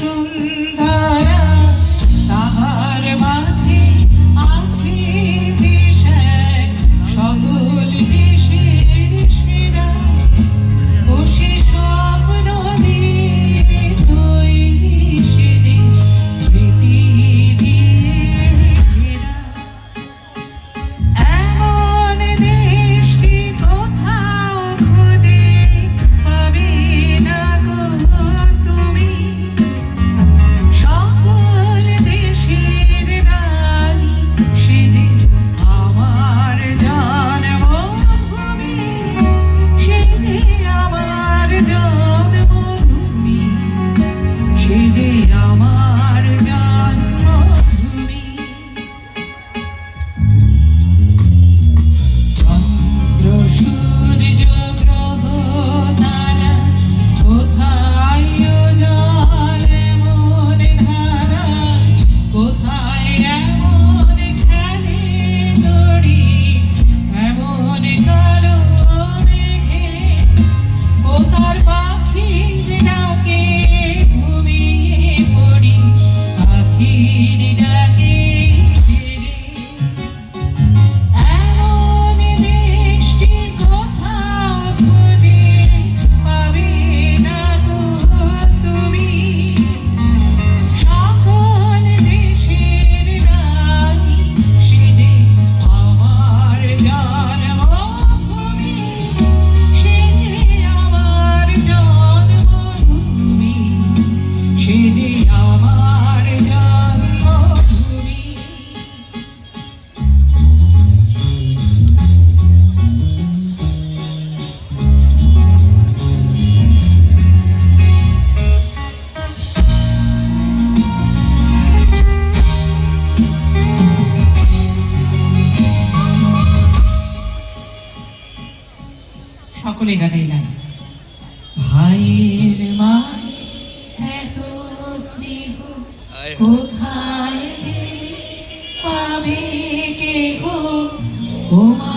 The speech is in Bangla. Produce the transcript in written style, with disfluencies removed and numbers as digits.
বসুন্ধরা তাহার মাঝে আছে দেশ এক, সকল দেশের সেরা বসে স্বপ্ন নিয়ে তৈরি সে দেশ স্মৃতি দিয়ে ঘেরা। এমন দেশটি কোথাও খুঁজে পাবে না গো তুমি, সকল দেশের রানী সে যে আমার জন্মভূমি, সে যে আমার জন্মভূমি, সে যে আমার জন্মভূমি। চন্দ্র সূর্য গ্রহ তারা কোথায় জল এমন ধারা, কোথায় এমন খেলে তড়ি, এমন কালো মেঘে কোথার পাখির ডাকে ঘুমিয়ে পড়ি, পাখির ডাকে ফিরে। এমন দেশটি কোথাও খুঁজে পাবে না গো তুমি, সকল দেশের রানী সে যে আমার জন্মভূমি, সে যে আমার জন্মভূমি, সে যে আমার জন্মভূমি। সকলে গানে নাই ভাইয়ের মায় এত স্নেহ কোথায় পাবে কে গো, ও মা